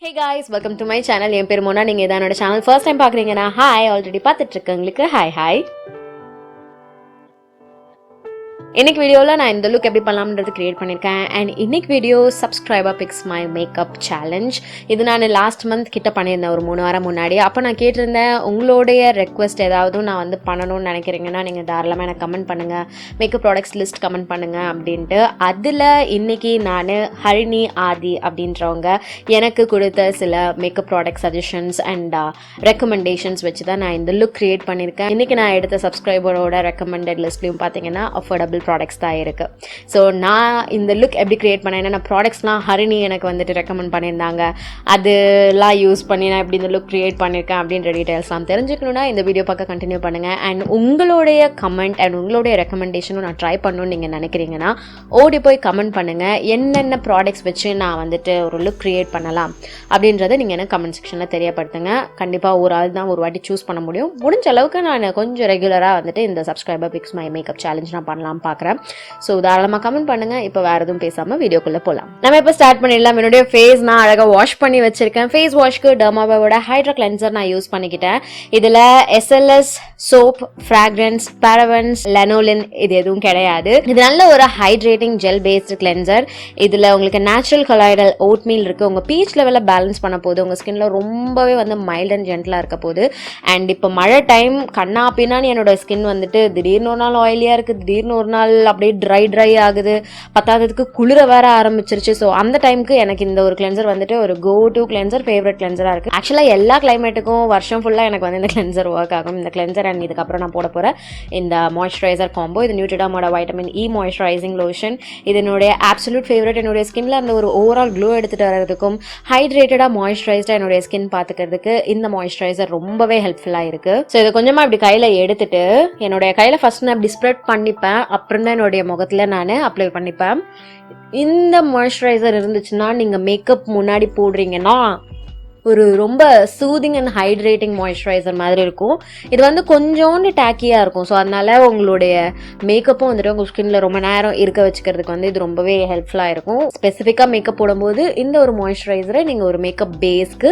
Hey guys, welcome to my channel. என் பேர் மோனா. நீங்க இதான் என்னோட சேனல் ஃபர்ஸ்ட் டைம் பாக்குறீங்கன்னா ஹாய், ஆல்ரெடி பார்த்துட்டு இருக்கவங்களுக்கு ஹாய். இன்னைக்கு வீடியோவில் நான் இந்த லுக் எப்படி பண்ணலாம்ன்றது கிரியேட் பண்ணியிருக்கேன். அண்ட் இன்னைக்கு video subscriber picks my makeup challenge. இது நான் லாஸ்ட் மந்த் கிட்ட பண்ணியிருந்தேன், ஒரு 3 வாரம் முன்னாடி. அப்போ நான் கேட்டிருந்தேன், உங்களுடைய ரெக்வஸ்ட் ஏதாவது நான் வந்து பண்ணணும்னு நினைக்கிறீங்கன்னா நீங்கள் தாராளமாக எனக்கு கமெண்ட் பண்ணுங்கள், மேக்கப் ப்ராடக்ட்ஸ் லிஸ்ட் கமெண்ட் பண்ணுங்கள் அப்படின்ட்டு. அதில் இன்னைக்கு நான் ஹரிணி ஆதி அப்படின்றவங்க எனக்கு கொடுத்த சில makeup product suggestions and recommendations வச்சு தான் நான் இந்த லுக் கிரியேட் பண்ணியிருக்கேன். இன்றைக்கி நான் எடுத்த சப்ஸ்கிரைபரோட ரெக்கமெண்டட் லிஸ்ட்லையும் பார்த்தீங்கன்னா அஃபோர்டபுள் ப்ராடக்ட்ஸ் தான் இருக்கு. ஸோ நான் இந்த லுக் எப்படி கிரியேட் பண்ணேன், நான் ப்ராடக்ட்ஸ்லாம் ஹரிணி எனக்கு வந்துட்டு ரெக்கமெண்ட் பண்ணியிருந்தாங்க, அதெல்லாம் யூஸ் பண்ணி நான் எப்படி இந்த லுக் கிரியேட் பண்ணியிருக்கேன் அப்படின்ற டீட்டெயில்ஸ்லாம் தெரிஞ்சுக்கணுன்னா இந்த வீடியோ பார்க்க கண்டினியூ பண்ணுங்கள். அண்ட் உங்களுடைய கமெண்ட் அண்ட் உங்களுடைய ரெக்கமெண்டேஷனும் நான் ட்ரை பண்ணணும்னு நீங்கள் நினைக்கிறீங்கன்னா ஓடி போய் கமெண்ட் பண்ணுங்கள். என்னென்ன ப்ராடக்ட்ஸ் வச்சு நான் வந்துட்டு ஒரு லுக் கிரியேட் பண்ணலாம் அப்படின்றத நீங்கள் எனக்கு கமெண்ட் செக்ஷனில் தெரியப்படுத்துங்க. கண்டிப்பாக ஒரு ஆள் தான் ஒரு வாட்டி சூஸ் பண்ண முடியும். முடிஞ்ச அளவுக்கு நான் கொஞ்சம் ரெகுலராக வந்துட்டு இந்த subscriber picks my makeup challenge நான் பண்ணலாம் பார்க்குறேன். ஸோ தாராளமாக கமெண்ட் பண்ணுங்க. இப்போ வேற எதுவும் பேசாமல் வீடியோக்குள்ளே போகலாம். நம்ம இப்போ ஸ்டார்ட் பண்ணிடலாம். என்னுடைய ஃபேஸ் நான் அழகாக வாஷ் பண்ணி வச்சிருக்கேன். ஃபேஸ் வாஷ்க்கு டெர்மாவிவோட ஹைட்ரா கிளென்சர் நான் யூஸ் பண்ணிக்கிட்டேன். இதில் எஸ்எல்எஸ் சோப், ஃப்ராக்ரன்ஸ், பேரவன்ஸ், லெனோலின் இது எதுவும் கிடையாது. இது நல்ல ஒரு ஹைட்ரேட்டிங் ஜெல் பேஸ்டு கிளென்சர். இதில் உங்களுக்கு நேச்சுரல் கொலாய்டல் ஓட் மீல் இருக்குது. உங்கள் பீச் லெவலில் பேலன்ஸ் பண்ண போது, உங்கள் ஸ்கின்ல ரொம்பவே வந்து மைல்ட் அண்ட் ஜென்டலாக இருக்க போது. அண்ட் இப்போ மழை டைம் கண்ணா பின்னான்னு என்னோட ஸ்கின் வந்துட்டு திடீர்னு ஒரு நாள் ஆயிலியாக இருக்குது, திடீர்னு ஒரு நாள் அப்படியே ட்ரை ஆகுது, பத்தாததுக்கு குளிர வேற ஆரம்பிச்சிருச்சு. ஸோ அந்த டைமுக்கு எனக்கு இந்த ஒரு கிளென்சர் வந்துட்டு ஒரு கோ டு கிளென்சர், ஃபேவரட் கிளென்சராக இருக்குது. ஆக்சுவலாக எல்லா கிளைமேட்டுக்கும் வருஷம் ஃபுல்லாக எனக்கு வந்து இந்த கிளென்சர் ஒர்க் ஆகும். இந்த கிளென்சர் அண்ட் இதுக்கப்புறம் நான் போட போகிற இந்த மாய்ஸ்சரைசர் காம்போ, இது நியூட்ரிடாமோட வைட்டமின் இ மாய்ஸ்சரைசிங் லோஷன். இது என்னுடைய ஆப்சல்யூட் ஃபேவரட். என்னுடைய ஸ்கின்ல அந்த ஒரு ஓவரால் க்ளோ எடுத்துகிட்டு வரதுக்கும் ஹைட்ரேட்டடாக மாய்ஸ்சரைஸ்டாக என்னுடைய ஸ்கின் பார்த்துக்கிறதுக்கு இந்த மாய்ஸ்சரைசர் ரொம்பவே ஹெல்ப்ஃபுல்லாக இருக்குது. ஸோ இது கொஞ்சமாக இப்படி கையில் எடுத்துட்டு என்னுடைய கையில் ஃபர்ஸ்ட் நான் இப்படி ஸ்ப்ரெட் பண்ணிப்பேன், அப்புறம் தான் என்னுடைய முகத்தில் நான் அப்ளை பண்ணிப்பேன். இந்த மாய்ஸ்சரைசர் இருந்துச்சுன்னா நீங்கள் மேக்கப் முன்னாடி போடுறீங்கன்னா ஒரு ரொம்ப சூதிங் அண்ட் ஹைட்ரேட்டிங் மாய்ஸ்சரைசர் மாதிரி இருக்கும். இது வந்து கொஞ்சோண்டு டேக்கியாக இருக்கும். ஸோ அதனால உங்களுடைய மேக்கப்பும் வந்துட்டு உங்கள் ஸ்கின்ல ரொம்ப நேரம் இருக்க வச்சுக்கிறதுக்கு வந்து இது ரொம்பவே ஹெல்ப்ஃபுல்லாக இருக்கும். ஸ்பெசிஃபிக்காக மேக்கப் போடும்போது இந்த ஒரு மாய்ஸ்சரைசரை நீங்கள் ஒரு மேக்கப் பேஸ்க்கு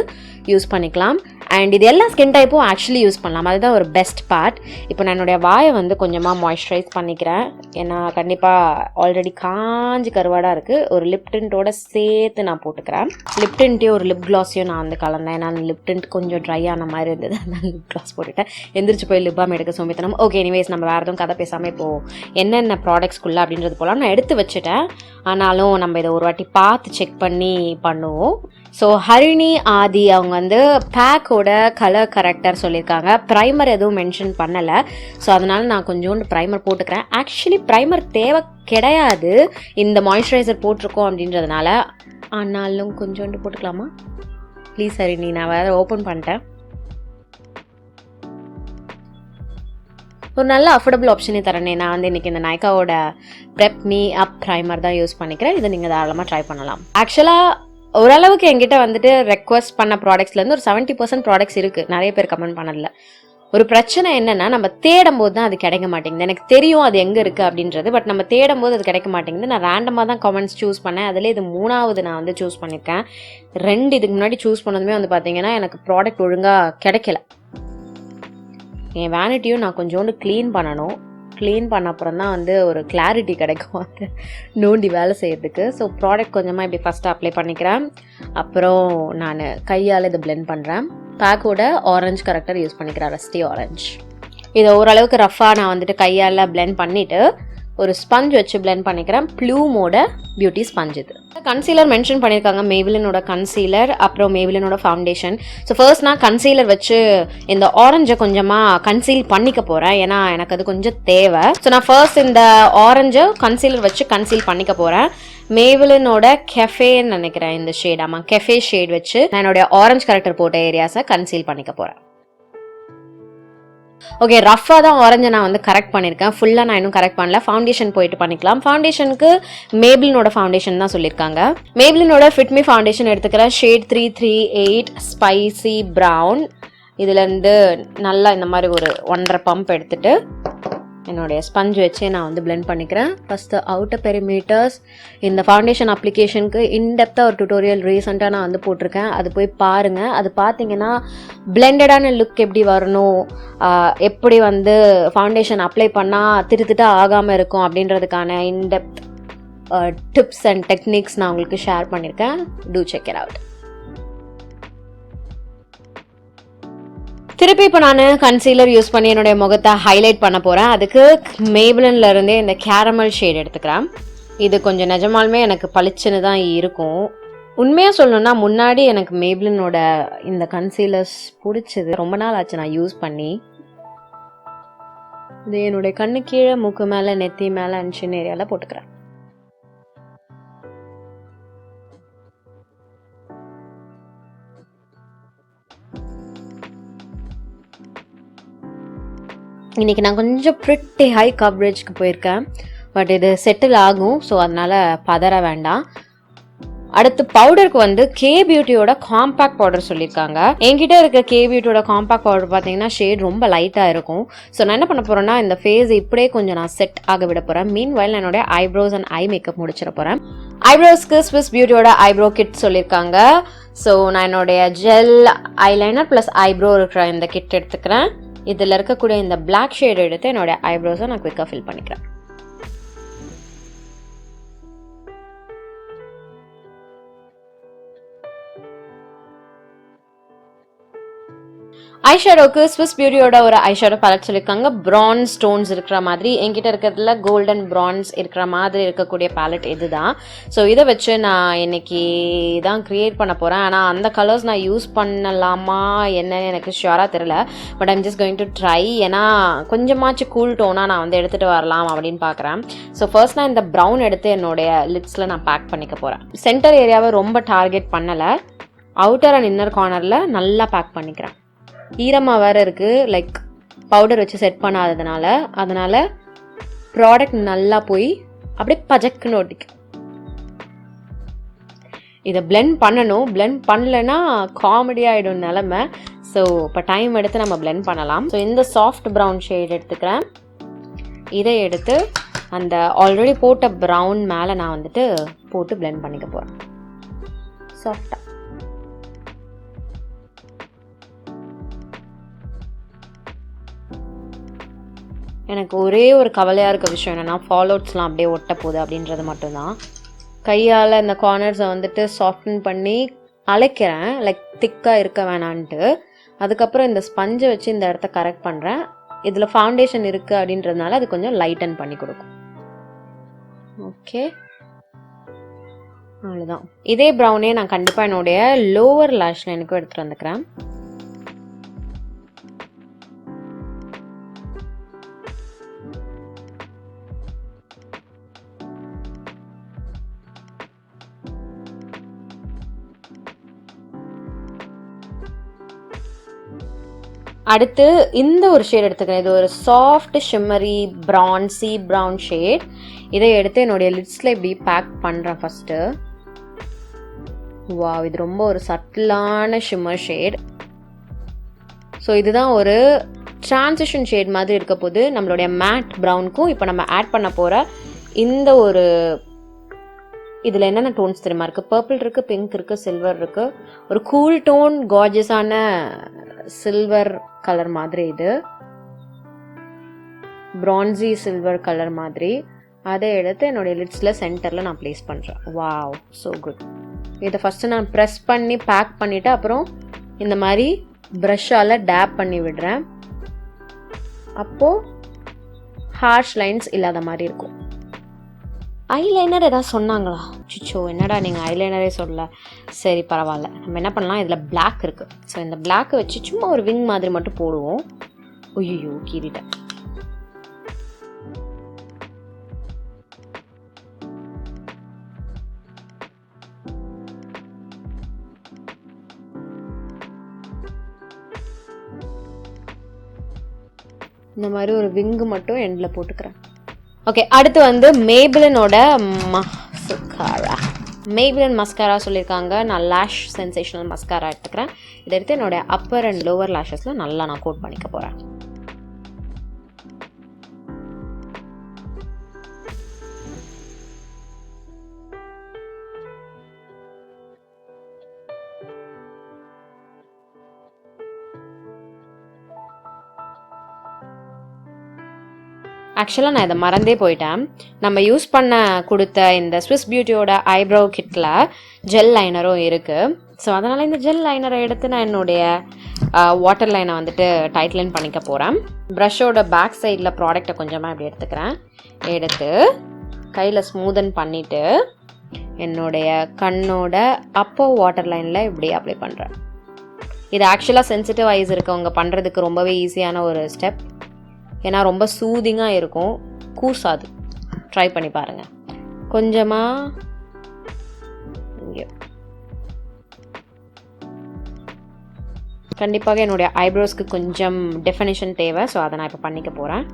யூஸ் பண்ணிக்கலாம். அண்ட் இது எல்லா ஸ்கின் டைப்பும் ஆக்சுவலி யூஸ் பண்ணலாம், அதுதான் ஒரு பெஸ்ட் பார்ட். இப்போ நான் என்னுடைய வாயை வந்து கொஞ்சமாக மாய்ஸ்சரைஸ் பண்ணிக்கிறேன். ஏன்னா கண்டிப்பாக ஆல்ரெடி காஞ்சி கருவாடாக இருக்குது. ஒரு லிப் டின்ட்டோட சேர்த்து நான் போட்டுக்கிறேன். லிப் டின்ட்டையும் ஒரு லிப் கிளாஸையும் நான் வந்து கலந்தேன். ஏன்னா அந்த லிப் டின்ட் கொஞ்சம் ட்ரை ஆன மாதிரி இருந்தது, அதனால லிப் கிளாஸ் போட்டுட்டேன். எந்திரிச்சு போய் லிப் பாம் எடுக்க சோம்பித்தனம். ஓகே, எனிவேஸ் நம்ம வேறு எதுவும் கதை பேசாமல் இப்போது என்னென்ன ப்ராடக்ட்ஸ்குள்ளே அப்படின்றது போகலாம். நான் எடுத்து வச்சுட்டேன், ஆனாலும் நம்ம இதை ஒரு வாட்டி பார்த்து செக் பண்ணி பண்ணுவோம். ஸோ ஹரிணி ஆதி அவங்க வந்து பேக்கோட கலர் கரெக்டர் சொல்லியிருக்காங்க. ப்ரைமர் எதுவும் மென்ஷன் பண்ணலை. ஸோ அதனால நான் கொஞ்சோண்டு ப்ரைமர் போட்டுக்கிறேன். ஆக்சுவலி ப்ரைமர் தேவை கிடையாது இந்த மாய்ஸ்சரைசர் போட்டிருக்கோம் அப்படின்றதுனால, ஆனாலும் கொஞ்சோண்டு போட்டுக்கலாமா ப்ளீஸ் ஹரிணி? நான் வேறு ஓப்பன் பண்ணிட்டேன். ஒரு நல்ல அஃபோர்டபுள் ஆப்ஷனே தரேனே. நான் வந்து இன்றைக்கி இந்த நைக்காவோட ப்ரெப் மீ அப் ப்ரைமர் தான் யூஸ் பண்ணிக்கிறேன். இதை நீங்கள் தாராளமாக ட்ரை பண்ணலாம். ஆக்சுவலாக ஓரளவுக்கு என்கிட்ட வந்துட்டு ரெக்வஸ்ட் பண்ண ப்ராடக்ட்ஸ்லேருந்து ஒரு 70% ப்ராடக்ட்ஸ் இருக்குது. நிறைய பேர் கமெண்ட் பண்ணதில்ல. ஒரு பிரச்சனை என்னென்னா, நம்ம தேடும் போது தான் அது கிடைக்க மாட்டேங்குது. எனக்கு தெரியும் அது எங்கே இருக்குது அப்படின்றது, பட் நம்ம தேடும் போது அது கிடைக்க மாட்டேங்குது. நான் ரேண்டமாக தான் கமெண்ட்ஸ் சூஸ் பண்ணேன். அதில் இது 3வது நான் வந்து சூஸ் பண்ணியிருக்கேன். 2 இதுக்கு முன்னாடி சூஸ் பண்ணதுமே வந்து பார்த்தீங்கன்னா எனக்கு ப்ராடக்ட் ஒழுங்காக கிடைக்கல. என் வேனிட்டியும் நான் கொஞ்சோண்டு க்ளீன் பண்ணணும். க்ளீன் பண்ண அப்புறம் தான் வந்து ஒரு கிளாரிட்டி கிடைக்கும் அது நோண்டி வேலை செய்யறதுக்கு. ஸோ ப்ராடக்ட் கொஞ்சமாக இப்படி ஃபஸ்ட்டு அப்ளை பண்ணிக்கிறேன். அப்புறம் நான் கையால் இதை பிளெண்ட் பண்ணுறேன். பேக்கோட ஆரஞ்சு கரெக்டர் யூஸ் பண்ணிக்கிறேன், ரஸ்டி ஆரஞ்சு. இதை ஓரளவுக்கு ரஃபாக நான் வந்துட்டு கையால் பிளெண்ட் பண்ணிவிட்டு ஒரு ஸ்பஞ்ச் வச்சு பிளெண்ட் பண்ணிக்கிறேன். ப்ளூமோட பியூட்டி ஸ்பஞ்ச் இது. கன்சீலர் மென்ஷன் பண்ணியிருக்காங்க, மேபிலினோட கன்சீலர், அப்புறம் மேபிலினோட ஃபவுண்டேஷன். ஸோ ஃபர்ஸ்ட் நான் கன்சீலர் வச்சு இந்த ஆரஞ்சை கொஞ்சமாக கன்சீல் பண்ணிக்க போகிறேன், ஏன்னா எனக்கு அது கொஞ்சம் தேவை. ஸோ நான் ஃபர்ஸ்ட் இந்த ஆரஞ்சை கன்சீலர் வச்சு கன்சீல் பண்ணிக்க போகிறேன். மேபிலினோட கெஃபேன்னு நினைக்கிறேன் இந்த ஷேட். ஆமாம், கெஃபே ஷேட் வச்சு நான் என்னுடைய ஆரஞ்சு கரெக்டர் போட்ட ஏரியாஸை கன்சீல் பண்ணிக்க போகிறேன். ஓகே, ரஃபாக தான் ஆரஞ்சை நான் வந்து கரெக்ட் பண்ணியிருக்கேன். ஃபுல்லாக நான் இன்னும் கரெக்ட் பண்ணல. ஃபவுண்டேஷன் போயிட்டு பண்ணிக்கலாம். ஃபவுண்டேஷனுக்கு மேபிலினோட ஃபவுண்டேஷன் தான் சொல்லியிருக்காங்க. மேபிலினோட ஃபிட்மி ஃபவுண்டேஷன் எடுத்துக்கிறேன். Shade 338 spicy brown. இதுலேருந்து நல்லா இந்த மாதிரி ஒரு 1.5 பம்ப் எடுத்துட்டு என்னுடைய ஸ்பஞ்ச் வச்சு நான் வந்து blend பண்ணிக்கிறேன். First outer perimeters. இந்த ஃபவுண்டேஷன் அப்ளிகேஷனுக்கு இன்டெப்த்தாக ஒரு டுட்டோரியல் ரீசெண்டாக நான் வந்து போட்டிருக்கேன். அது போய் பாருங்கள். அது பார்த்தீங்கன்னா பிளெண்டடான லுக் எப்படி வரணும், எப்படி வந்து ஃபவுண்டேஷன் அப்ளை பண்ணால் திருத்திட்டா ஆகாமல் இருக்கும் அப்படின்றதுக்கான இன்டெப்த் டிப்ஸ் அண்ட் டெக்னிக்ஸ் நான் உங்களுக்கு ஷேர் பண்ணியிருக்கேன். Do check it out. திருப்பி இப்போ நான் கன்சீலர் யூஸ் பண்ணி என்னுடைய முகத்தை ஹைலைட் பண்ண போகிறேன். அதுக்கு மேபிளின்ல இருந்தே இந்த கேரமல் ஷேட் எடுத்துக்கிறேன். இது கொஞ்சம் நிஜமாலுமே எனக்கு பளிச்சுன்னு தான் இருக்கும். உண்மையாக சொல்லணும்னா முன்னாடி எனக்கு மேபிளினோட இந்த கன்சீலர்ஸ் பிடிச்சது. ரொம்ப நாள் ஆச்சு நான் யூஸ் பண்ணி. இது என்னுடைய கண்ணு கீழே, மூக்கு மேலே, நெத்தி மேலே அண்ட் சின்ன ஏரியாவில் போட்டுக்கிறேன். இன்றைக்கி நான் கொஞ்சம் ப்ரிட்டி ஹை கவரேஜ்க்கு போயிருக்கேன். பட் இது செட்டில் ஆகும், ஸோ அதனால் பதற வேண்டாம். அடுத்து பவுடருக்கு வந்து கே பியூட்டியோட காம்பேக்ட் பவுடர் சொல்லியிருக்காங்க. என்கிட்ட இருக்க கே பியூட்டியோட காம்பேக்ட் பவுடர் பார்த்தீங்கன்னா ஷேட் ரொம்ப லைட்டாக இருக்கும். ஸோ நான் என்ன பண்ண போகிறேன்னா இந்த ஃபேஸ் இப்படியே கொஞ்சம் நான் செட் ஆக விட போகிறேன். மீன்வைல் நான் என்னுடைய ஐப்ரோஸ் அண்ட் ஐ மேக்கப் முடிச்சிட போகிறேன். ஐப்ரோஸ்க்கு ஸ்விஸ் பியூட்டியோட ஐப்ரோ கிட் சொல்லியிருக்காங்க. ஸோ நான் என்னுடைய ஜெல் ஐலைனர் ப்ளஸ் ஐப்ரோ இருக்கிற இந்த கிட் எடுத்துக்கிறேன். இதில் இருக்கக்கூடிய இந்த பிளாக் ஷேட் எடுத்து என்னோட ஐப்ரோஸை நான் குயிக்காக ஃபில் பண்ணிக்கிறேன். ஐஷேடோக்கு ஸ்விஸ் பியூட்டியோட ஒரு ஐஷேடோ பேலட் சொல்லியிருக்காங்க. பிரான்ஸ் ஸ்டோன்ஸ் இருக்கிற மாதிரி. என்கிட்ட இருக்கிறதுல கோல்டன் பிரான்ஸ் இருக்கிற மாதிரி இருக்கக்கூடிய பேலட் இதுதான். ஸோ இதை வச்சு நான் இன்னைக்கு தான் க்ரியேட் பண்ண போகிறேன். ஆனால் அந்த கலர்ஸ் நான் யூஸ் பண்ணலாமா என்னன்னு எனக்கு ஷியோராக தெரியல. But I'm just going to try. ஏன்னா கொஞ்சமாச்சு கூல் டோனாக நான் வந்து எடுத்துகிட்டு வரலாம் அப்படின்னு பார்க்குறேன். ஸோ ஃபர்ஸ்ட் நான் இந்த ப்ரௌன் எடுத்து என்னுடைய லிப்ஸில் நான் பேக் பண்ணிக்க போகிறேன். சென்டர் ஏரியாவை ரொம்ப டார்கெட் பண்ணலை. அவுட்டர் அண்ட் இன்னர் கார்னரில் நல்லா பேக் பண்ணிக்கிறேன். ஈரமாக வேறு இருக்குது, லைக் பவுடர் வச்சு செட் பண்ணாததுனால. அதனால் ப்ராடக்ட் நல்லா போய் அப்படியே பஜக்குன்னு ஒட்டிக்கும். இதை பிளெண்ட் பண்ணணும். பிளெண்ட் பண்ணலைன்னா காமெடி ஆகிடும் நிலமை. ஸோ இப்போ டைம் எடுத்து நம்ம பிளெண்ட் பண்ணலாம். ஸோ இந்த சாஃப்ட் ப்ரௌன் ஷேட் எடுத்துக்கிறேன். இதை எடுத்து அந்த ஆல்ரெடி போட்ட ப்ரௌன் மேலே நான் வந்துட்டு போட்டு பிளெண்ட் பண்ணிக்க போகிறேன் சாஃப்டாக. எனக்கு ஒரே ஒரு கவலையாக இருக்க விஷயம் என்னென்னா ஃபாலோட்ஸ்லாம் அப்படியே ஒட்ட போகுது அப்படின்றது மட்டும்தான். கையால் இந்த கார்னர்ஸை வந்துட்டு சாஃப்டன் பண்ணி அழைக்கிறேன், லைக் திக்காக இருக்க வேணான்ட்டு. அதுக்கப்புறம் இந்த ஸ்பஞ்சை வச்சு இந்த இடத்த கரெக்ட் பண்ணுறேன். இதில் ஃபவுண்டேஷன் இருக்குது அப்படின்றதுனால அது கொஞ்சம் லைட்டன் பண்ணி கொடுக்கும். ஓகே, அவ்வளோதான். இதே ப்ரௌனே நான் கண்டிப்பாக என்னுடைய லோவர் லேஷ் லைனுக்கும் எடுத்துகிட்டு வந்துக்கிறேன். அடுத்து இந்த ஒரு ஷேட் எடுத்துக்கிறேன். இது ஒரு சாஃப்ட் ஷிம்மரி ப்ரான்சி ப்ரௌன் ஷேட். இதை எடுத்து என்னுடைய லிட்ஸில் இப்படி பேக் பண்ணுறேன் ஃபஸ்ட்டு. வாவ், இது ரொம்ப ஒரு சட்டிலான ஷிம்மர் ஷேட். ஸோ இதுதான் ஒரு டிரான்சிஷன் ஷேட் மாதிரி இருக்க போது நம்மளுடைய மேட் ப்ரௌனுக்கும். இப்போ நம்ம ஆட் பண்ண போகிற இந்த ஒரு இதில் என்னென்ன டோன்ஸ் தெரியுமா இருக்குது? பர்பிள் இருக்குது, பிங்க் இருக்குது, சில்வர் இருக்குது. ஒரு கூல் டோன் கார்ஜஸான சில்வர் கலர் மாதிரி. இது பிரான்சி சில்வர் கலர் மாதிரி. அதை எடுத்து என்னுடைய லிட்ஸில் சென்டரில் நான் ப்ளேஸ் பண்ணுறேன். Wow, so good. இதை ஃபஸ்ட்டு நான் ப்ரெஸ் பண்ணி பேக் பண்ணிவிட்டு அப்புறம் இந்த மாதிரி ப்ரஷ்ஷால் டேப் பண்ணி விடுறேன். அப்போது ஹார்ஷ் லைன்ஸ் இல்லாத மாதிரி இருக்கும். ஐலைனர் ஏதாவது சொன்னாங்களா? சிச்சோ, என்னடா நீங்கள் ஐலைனரே சொல்லல. சரி, பரவாயில்ல. நம்ம என்ன பண்ணலாம், இதில் பிளாக் இருக்குது. ஸோ இந்த பிளாக்கை வச்சு சும்மா ஒரு விங் மாதிரி மட்டும் போடுவோம். ஐயோ, கீறிட்டேன். இந்த மாதிரி ஒரு விங்கு மட்டும் எண்டில் போட்டுக்கிறேன். ஓகே, அடுத்து வந்து மேபிளினோட மஸ்காரா. மேபிளின் மஸ்காரா சொல்லியிருக்காங்க. நான் லேஷ் சென்சேஷனல் மஸ்காரா எடுத்துக்கிறேன். இதை எடுத்து என்னோட அப்பர் அண்ட் லோவர் லேஷஸில் நல்லா நான் கோட் பண்ணிக்க போகிறேன். ஆக்சுவலாக நான் இதை மறந்தே போயிட்டேன். நம்ம யூஸ் பண்ண கொடுத்த இந்த ஸ்விஸ் பியூட்டியோட ஐப்ரோ கிட்டில் ஜெல் லைனரும் இருக்குது. ஸோ அதனால் இந்த ஜெல் லைனரை எடுத்து நான் என்னுடைய வாட்டர் லைனை வந்துட்டு டைட் லைன் பண்ணிக்க போகிறேன். ப்ரஷ்ஷோட பேக் சைடில் ப்ராடக்டை கொஞ்சமாக இப்படி எடுத்துக்கிறேன். எடுத்து கையில் ஸ்மூதன் பண்ணிவிட்டு என்னுடைய கண்ணோட அப்போ வாட்டர் லைனில் இப்படி அப்ளை பண்ணுறேன். இது ஆக்சுவலாக சென்சிட்டிவ் ஐஸ் இருக்கவங்க பண்ணுறதுக்கு ரொம்பவே ஈஸியான ஒரு ஸ்டெப். ஏன்னா ரொம்ப சூதிங்காக இருக்கும், கூசாது. ட்ரை பண்ணி பாருங்கள். கொஞ்சமாக இங்கே கண்டிப்பாக என்னுடைய ஐப்ரோஸ்க்கு கொஞ்சம் டெஃபினிஷன் தேவை. ஸோ அதை நான் இப்போ பண்ணிக்க போகிறேன்.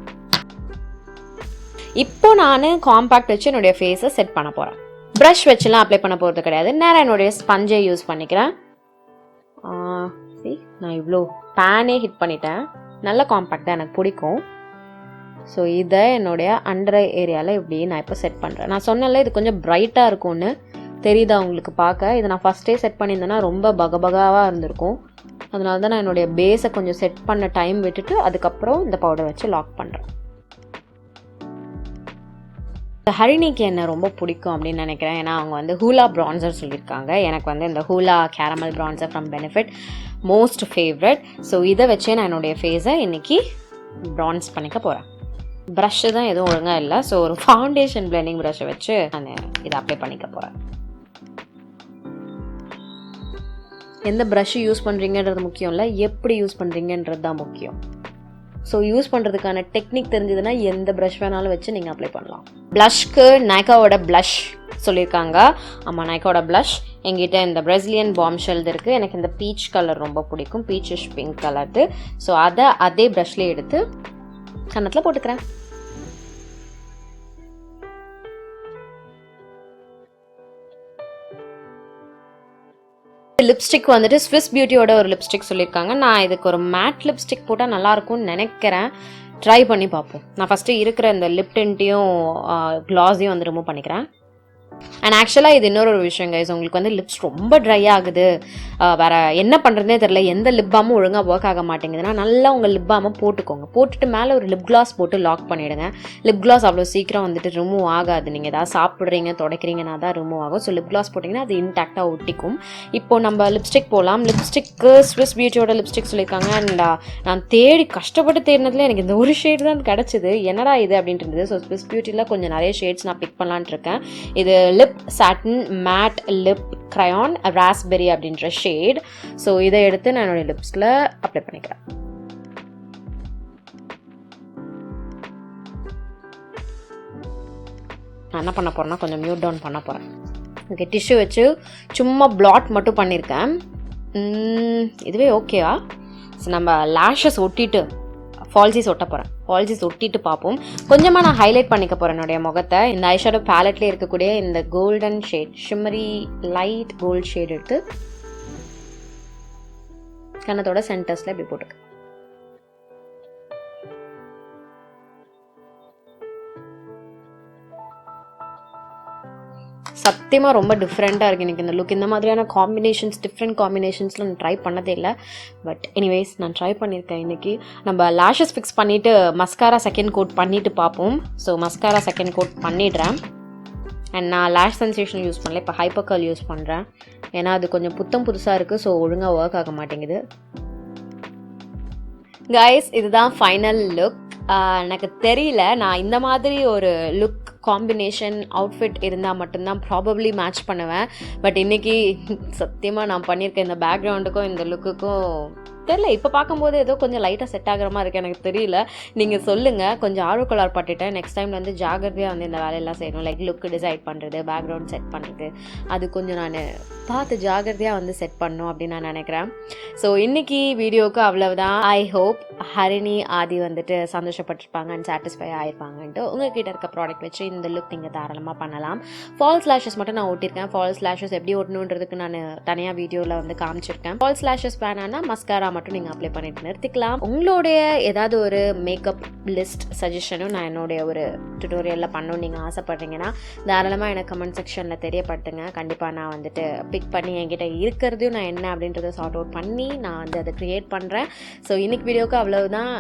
இப்போ நான் காம்பேக்ட் வச்சு என்னுடைய ஃபேஸை செட் பண்ண போகிறேன். ப்ரஷ் வச்சுலாம் அப்ளை பண்ண போகிறது கிடையாது. நேராக என்னுடைய ஸ்பஞ்சை யூஸ் பண்ணிக்கிறேன். நான் இவ்வளோ பேனே ஹிட் பண்ணிட்டேன். நல்ல காம்பேக்டாக எனக்கு பிடிக்கும். ஸோ இதை என்னுடைய அண்டர் ஏரியாவில் இப்படி நான் இப்போ செட் பண்ணுறேன். நான் சொன்னல இது கொஞ்சம் பிரைட்டாக இருக்கும்னு, தெரியுதா உங்களுக்கு பார்க்க? இதை நான் ஃபஸ்ட்டே செட் பண்ணியிருந்தேன்னா ரொம்ப பகபகாவாக இருந்திருக்கும். அதனால தான் நான் என்னுடைய பேஸை கொஞ்சம் செட் பண்ண டைம் விட்டுட்டு அதுக்கப்புறம் இந்த பவுடர் வச்சு லாக் பண்ணுறேன். ஹரிணிக்கு என்ன ரொம்ப பிடிக்கும் அப்படின்னு நினைக்கிறேன். ஏன்னா அவங்க வந்து ஹூலா ப்ரான்சர் சொல்லியிருக்காங்க. எனக்கு வந்து இந்த Hoola caramel bronzer from Benefit most favourite. So இதை வச்சே நான் என்னுடைய ஃபேஸை இன்றைக்கி ப்ரான்ஸ் பண்ணிக்க போகிறேன். ப்ரஷ்ஷு தான் எதுவும் ஒழுங்காக இல்லை. ஸோ ஒரு ஃபவுண்டேஷன் பிளெண்டிங் ப்ரஷ்ஷை வச்சு நான் இதை அப்ளை பண்ணிக்க போகிறேன். எந்த ப்ரஷ்ஷு யூஸ் பண்ணுறீங்கன்றது முக்கியம் இல்லை, எப்படி யூஸ் பண்ணுறீங்கன்றது தான் முக்கியம். ஸோ யூஸ் பண்ணுறதுக்கான டெக்னிக் தெரிஞ்சதுன்னா எந்த ப்ரஷ் வேணாலும் வச்சு நீங்கள் அப்ளை பண்ணலாம். ப்ளஷ்க்கு நைக்காவோட ப்ளஷ் சொல்லியிருக்காங்க. ஆமாம், நைக்காவோட ப்ளஷ். எங்கிட்ட இந்த பிரசிலியன் பாம்ஷெல்து இருக்குது. எனக்கு இந்த பீச் கலர் ரொம்ப பிடிக்கும், பீச்சிஷ் பிங்க் கலர்து. ஸோ அதை அதே ப்ரஷ்லேயே எடுத்து கன்னத்தில் போட்டுக்கிறேன். லிப்ஸ்டிக் வந்துட்டு ஸ்விஸ் பியூட்டியோட ஒரு லிப்ஸ்டிக் சொல்லியிருக்காங்க. நான் இதுக்கு ஒரு மேட் லிப்ஸ்டிக் போட்டால் நல்லாயிருக்கும்னு நினைக்கிறேன். ட்ரை பண்ணி பார்ப்போம். நான் ஃபஸ்ட்டு இருக்கிற இந்த லிப் டிண்ட்டையும் க்ளாஸையும் வந்து ரிமூவ் பண்ணிக்கிறேன். அண்ட் ஆக்சுவலாக இது இன்னொரு விஷயம் கைஸ், உங்களுக்கு வந்து லிப்ஸ் ரொம்ப ட்ரை ஆகுது, வேறு என்ன பண்ணுறதுனே தெரில, எந்த லிப் பாமும் ஒழுங்காக ஒர்க் ஆக மாட்டேங்குதுன்னா நல்லா உங்கள் லிப் பாமை போட்டுக்கோங்க. போட்டுட்டு மேலே ஒரு லிப் கிளாஸ் போட்டு லாக் பண்ணிவிடுங்க. லிப் கிளாஸ் அவ்வளோ சீக்கிரம் வந்துட்டு ரிமூவ் ஆகாது. நீங்கள் ஏதாவது சாப்பிட்றீங்க துடைக்கிறீங்கன்னா தான் ரிமூவ் ஆகும். ஸோ லிப் கிளாஸ் போட்டிங்கன்னா அது இன்டாக்டாக ஒட்டிக்கும். இப்போ நம்ம லிப்ஸ்டிக் போகலாம். லிப்ஸ்டிக்கு ஸ்விஸ் பியூட்டியோட லிப்ஸ்டிக் சொல்லியிருக்காங்க. அண்ட் நான் கஷ்டப்பட்டு தேடினதுல எனக்கு இந்த ஒரு ஷேட் தான் கிடச்சிது. என்னடா இது அப்படின்ட்டு இருந்தது. ஸோ ஸ்விஸ் பியூட்டியில் கொஞ்சம் நிறைய ஷேட்ஸ் நான் பிக் பண்ணலான்ட்டு இருக்கேன். இது லிப் சாட்டின் மேட் லிப் கிரையான் ராஸ்பெரி அப்படின்ற ஷேட். ஸோ இதை எடுத்து நான் என்னுடைய லிப்ஸில் அப்ளை பண்ணிக்கிறேன். நான் என்ன பண்ண போகிறேன்னா கொஞ்சம் மியூட் டவுன் பண்ண போகிறேன். ஓகே, டிஷ்யூ வச்சு சும்மா பிளாட் மட்டும் பண்ணியிருக்கேன். இதுவே ஓகேவா? ஸோ நம்ம லேஷஸ் ஒட்டிட்டு ஃபால்சிஸ் ஒட்ட போகிறேன். ஃபால்சிஸ் ஒட்டிட்டு பார்ப்போம். கொஞ்சமாக நான் ஹைலைட் பண்ணிக்க போகிறேன் என்னுடைய முகத்தை. இந்த ஐஷேடோ பேலட்லேயே இருக்கக்கூடிய இந்த golden shade, shimmery light gold shade எடுத்து கன்னத்தோட சென்டர்ஸில் இப்படி போட்டுக்க. சத்தியமாக ரொம்ப டிஃப்ரெண்ட்டாக இருக்குது எனக்கு இந்த லுக். இந்த மாதிரியான காம்பினேஷன்ஸ், டிஃப்ரெண்ட் காம்பினேஷன்ஸில் நான் ட்ரை பண்ணதே இல்லை. பட் எனிவேஸ் நான் ட்ரை பண்ணியிருக்கேன் இன்றைக்கி. நம்ம லேஷஸ் ஃபிக்ஸ் பண்ணிவிட்டு மஸ்காரா செகண்ட் கோட் பண்ணிவிட்டு பார்ப்போம். ஸோ மஸ்காரா செகண்ட் கோட் பண்ணிடுறேன். அண்ட் நான் லேஷ் சென்சேஷன் யூஸ் பண்ணல, இப்போ ஹைப்பர் கர்ல் யூஸ் பண்ணுறேன். ஏன்னா அது கொஞ்சம் புதுசாக இருக்குது. ஸோ ஒழுங்காக ஒர்க் ஆக மாட்டேங்குது. கைஸ், இதுதான் ஃபைனல் லுக். எனக்கு தெரியல, நான் இந்த மாதிரி ஒரு லுக் காம்பினேஷன் அவுட்ஃபிட் இருந்தால் மட்டும்தான் ப்ராபப்ளி மேட்ச் பண்ணுவேன். பட் இன்றைக்கி சத்தியமாக நான் பண்ணியிருக்கேன் இந்த பேக்ரவுண்டுக்கும் இந்த லுக்குக்கும் தெரில. இப்போ பார்க்கும்போது ஏதோ கொஞ்சம் லைட்டாக செட் ஆகிற மாதிரி இருக்குது. எனக்கு தெரியல, நீங்கள் சொல்லுங்கள். கொஞ்சம் ஆர்வக்கோளாறு பட்டுட்டேன். நெக்ஸ்ட் டைம் வந்து ஜாகிரதையாக வந்து இந்த வேலையெல்லாம் செய்யணும். லைக் லுக்கு டிசைட் பண்ணுறது, பேக்ரவுண்ட் செட் பண்ணுறது, அது கொஞ்சம் நான் பார்த்து ஜாகிரதையாக வந்து செட் பண்ணணும் அப்படின்னு நான் நினைக்கிறேன். ஸோ இன்றைக்கி வீடியோவுக்கு அவ்வளவுதான். ஐ ஹோப் ஹரிணி ஆதி வந்துட்டு சந்தோஷப்பட்டிருப்பாங்க அண்ட் சாட்டிஸ்ஃபை ஆகிருப்பாங்கன்ட்டு. உங்கள்கிட்ட இருக்க ப்ராடக்ட் வச்சு இந்த லுக் நீங்கள் தாராளமாக பண்ணலாம். ஃபால்ஸ் லேஷஸ் மட்டும் நான் ஓட்டியிருக்கேன். ஃபால்ஸ் லேஷஸ் எப்படி ஓட்டணுன்றதுக்கு நான் தனியாக வீடியோவில் வந்து காமிச்சிருக்கேன். ஃபால்ஸ் லேஷஸ் வேணான்னா மஸ்காரா மட்டும் நீங்கள் அப்ளை பண்ணிட்டு நிறுத்திக்கலாம். உங்களுடைய ஏதாவது ஒரு மேக்கப் லிஸ்ட் சஜஷனும் நான் என்னுடைய ஒரு டுட்டோரியலில் பண்ணணும்னு நீங்கள் ஆசைப்பட்றீங்கன்னா தாராளமாக எனக்கு கமெண்ட் செக்ஷனில் தெரியப்படுத்துங்க. கண்டிப்பாக நான் வந்துட்டு பிக் பண்ணி என்கிட்ட இருக்கிறதையும் நான் என்ன அப்படின்றத சார்ட் அவுட் பண்ணி நான் வந்து அதை க்ரியேட் பண்ணுறேன். ஸோ இன்னைக்கு வீடியோக்கு அவ்வளவுதான்.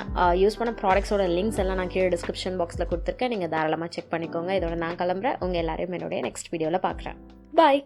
யூஸ் பண்ண ப்ராடக்ட்ஸோட லிங்க்ஸ் எல்லாம் நான் கீழே டிஸ்கிரிப்ஷன் பாக்ஸில் கொடுத்துருக்கேன். நீங்கள் தாராளமாக செக் பண்ணிக்கோங்க. இதோட நான் கிளம்புறேன். உங்கள் எல்லாரையும் என்னுடைய நெக்ஸ்ட் வீடியோவில் பார்க்குறேன். பாய்.